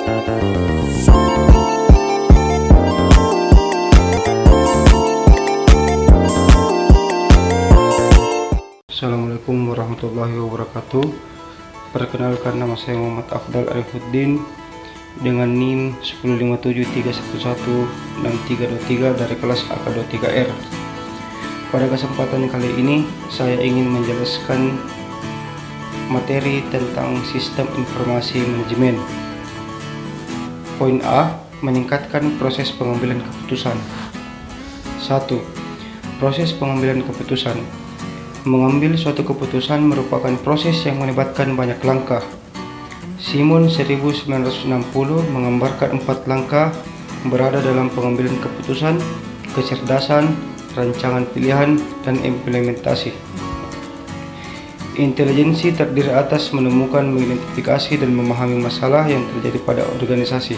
Assalamualaikum warahmatullahi wabarakatuh. Perkenalkan, nama saya Muhammad Afdal Arifuddin dengan NIM 10573116323 dari kelas AK23R. Pada kesempatan kali ini saya ingin menjelaskan materi tentang sistem informasi manajemen. Poin A, meningkatkan proses pengambilan keputusan. 1. Proses pengambilan keputusan. Mengambil suatu keputusan merupakan proses yang melibatkan banyak langkah. Simon 1960 menggambarkan 4 langkah berada dalam pengambilan keputusan: kecerdasan, rancangan pilihan, dan implementasi. Intelijensi terdiri atas menemukan, mengidentifikasi, dan memahami masalah yang terjadi pada organisasi.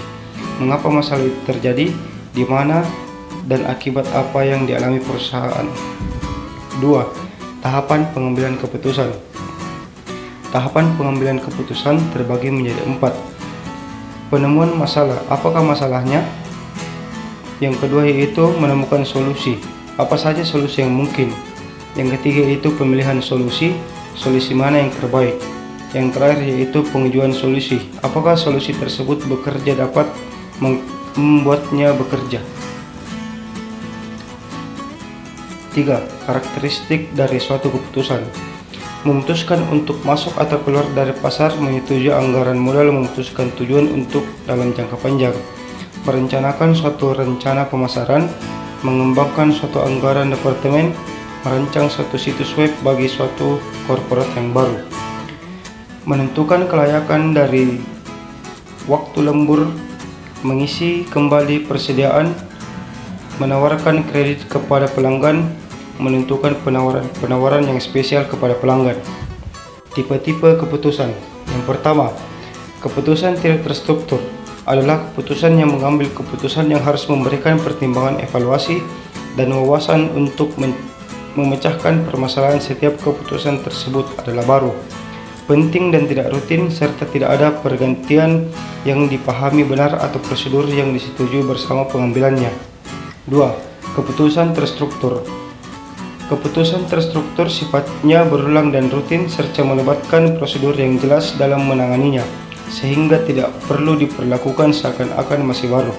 Mengapa masalah itu terjadi, di mana, dan akibat apa yang dialami perusahaan. 2. Tahapan pengambilan keputusan. Tahapan pengambilan keputusan terbagi menjadi 4. Penemuan masalah, apakah masalahnya? Yang kedua yaitu menemukan solusi, apa saja solusi yang mungkin. Yang ketiga yaitu pemilihan solusi, solusi mana yang terbaik. Yang terakhir yaitu pengajuan solusi, apakah solusi tersebut bekerja, dapat membuatnya bekerja. 3. Karakteristik dari suatu keputusan. Memutuskan untuk masuk atau keluar dari pasar, menyetujui anggaran modal, memutuskan tujuan untuk dalam jangka panjang, merencanakan suatu rencana pemasaran, mengembangkan suatu anggaran departemen, merancang suatu situs web bagi suatu korporat yang baru, menentukan kelayakan dari waktu lembur, mengisi kembali persediaan, menawarkan kredit kepada pelanggan, menentukan penawaran yang spesial kepada pelanggan. Tipe-tipe keputusan. Yang pertama, keputusan tidak terstruktur adalah keputusan yang mengambil keputusan yang harus memberikan pertimbangan, evaluasi, dan wawasan untuk memecahkan permasalahan. Setiap keputusan tersebut adalah baru, penting, dan tidak rutin, serta tidak ada pergantian yang dipahami benar atau prosedur yang disetujui bersama pengambilannya. 2. Keputusan terstruktur. Keputusan terstruktur sifatnya berulang dan rutin, serta melibatkan prosedur yang jelas dalam menanganinya, sehingga tidak perlu diperlakukan seakan-akan masih baru.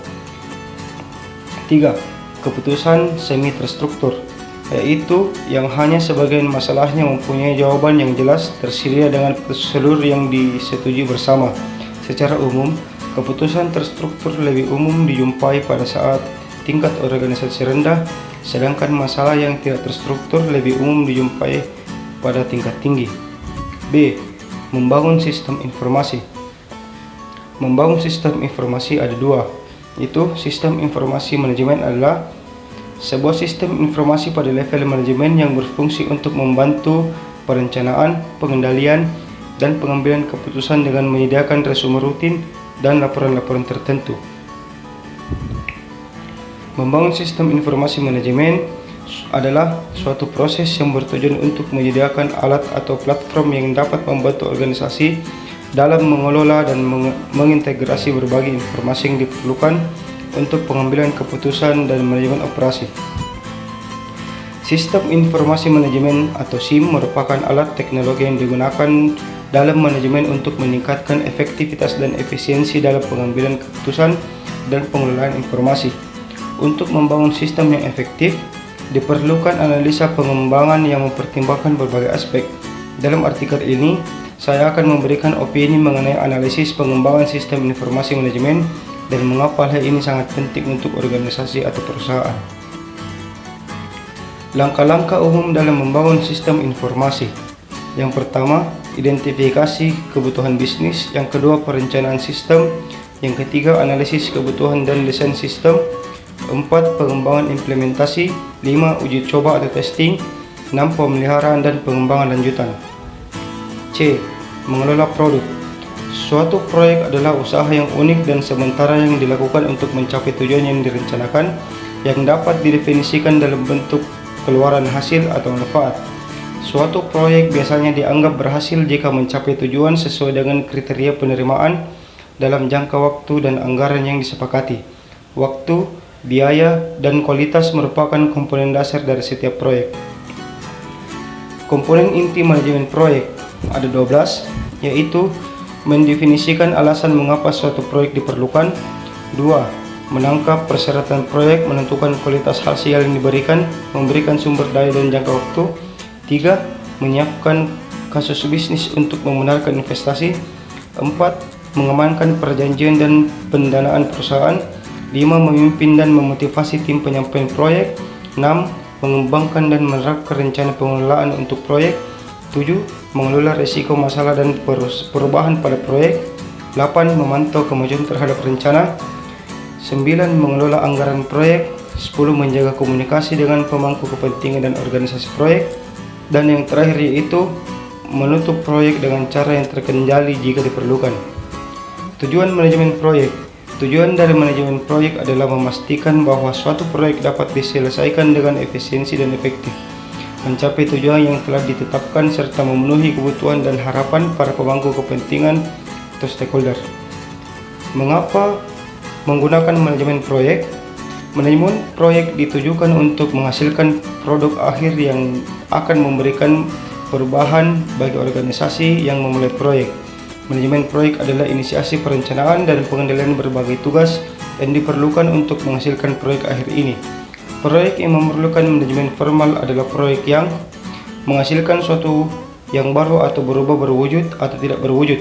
3. Keputusan semi terstruktur, yaitu yang hanya sebagian masalahnya mempunyai jawaban yang jelas, tersedia dengan prosedur yang disetujui bersama. Secara umum, keputusan terstruktur lebih umum dijumpai pada saat tingkat organisasi rendah, sedangkan masalah yang tidak terstruktur lebih umum dijumpai pada tingkat tinggi. B. Membangun sistem informasi. Membangun sistem informasi ada 2, yaitu sistem informasi manajemen adalah sebuah sistem informasi pada level manajemen yang berfungsi untuk membantu perencanaan, pengendalian, dan pengambilan keputusan dengan menyediakan resume rutin dan laporan-laporan tertentu. Membangun sistem informasi manajemen adalah suatu proses yang bertujuan untuk menyediakan alat atau platform yang dapat membantu organisasi dalam mengelola dan mengintegrasi berbagai informasi yang diperlukan untuk pengambilan keputusan dan manajemen operasi. Sistem informasi manajemen atau SIM merupakan alat teknologi yang digunakan dalam manajemen untuk meningkatkan efektivitas dan efisiensi dalam pengambilan keputusan dan pengelolaan informasi. Untuk membangun sistem yang efektif, diperlukan analisa pengembangan yang mempertimbangkan berbagai aspek. Dalam artikel ini, saya akan memberikan opini mengenai analisis pengembangan sistem informasi manajemen dan mengapa hal ini sangat penting untuk organisasi atau perusahaan. Langkah-langkah umum dalam membangun sistem informasi. Yang pertama, identifikasi kebutuhan bisnis. Yang kedua, perencanaan sistem. Yang ketiga, analisis kebutuhan dan desain sistem. 4. Pengembangan implementasi. 5. Uji coba atau testing. 6. Pemeliharaan dan pengembangan lanjutan. C. Mengelola produk. Suatu proyek adalah usaha yang unik dan sementara yang dilakukan untuk mencapai tujuan yang direncanakan, yang dapat didefinisikan dalam bentuk keluaran hasil atau manfaat. Suatu proyek biasanya dianggap berhasil jika mencapai tujuan sesuai dengan kriteria penerimaan dalam jangka waktu dan anggaran yang disepakati. Waktu, biaya, dan kualitas merupakan komponen dasar dari setiap proyek. Komponen inti manajemen proyek ada 12, yaitu mendefinisikan alasan mengapa suatu proyek diperlukan. 2. Menangkap persyaratan proyek, menentukan kualitas hasil yang diberikan, memberikan sumber daya dan jangka waktu. 3. Menyiapkan kasus bisnis untuk membenarkan investasi. 4. Mengamankan perjanjian dan pendanaan perusahaan. 5. Memimpin dan memotivasi tim penyampaian proyek. 6. Mengembangkan dan menerapkan rencana pengelolaan untuk proyek. 7. Mengelola risiko masalah dan perubahan pada proyek. 8. Memantau kemajuan terhadap rencana. 9. Mengelola anggaran proyek. 10. Menjaga komunikasi dengan pemangku kepentingan dan organisasi proyek. Dan yang terakhir yaitu menutup proyek dengan cara yang terkendali jika diperlukan. Tujuan manajemen proyek. Tujuan dari manajemen proyek adalah memastikan bahwa suatu proyek dapat diselesaikan dengan efisiensi dan efektif, mencapai tujuan yang telah ditetapkan serta memenuhi kebutuhan dan harapan para pemangku kepentingan atau stakeholder. Mengapa menggunakan manajemen proyek? Manajemen proyek ditujukan untuk menghasilkan produk akhir yang akan memberikan perubahan bagi organisasi yang memulai proyek. Manajemen proyek adalah inisiasi perencanaan dan pengendalian berbagai tugas yang diperlukan untuk menghasilkan proyek akhir ini. Proyek yang memerlukan manajemen formal adalah proyek yang menghasilkan suatu yang baru atau berubah berwujud atau tidak berwujud,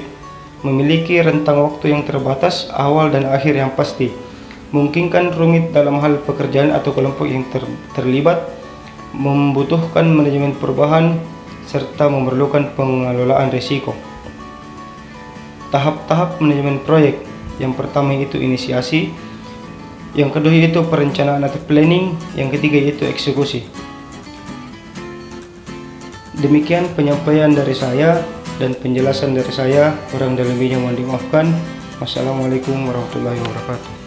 memiliki rentang waktu yang terbatas, awal dan akhir yang pasti, memungkinkan rumit dalam hal pekerjaan atau kelompok yang terlibat, membutuhkan manajemen perubahan, serta memerlukan pengelolaan risiko. Tahap-tahap manajemen proyek. Yang pertama itu inisiasi, yang kedua itu perencanaan atau planning, yang ketiga itu eksekusi. Demikian penyampaian dari saya dan penjelasan dari saya, kurang dan lebihnya mohon dimaafkan. Wassalamualaikum warahmatullahi wabarakatuh.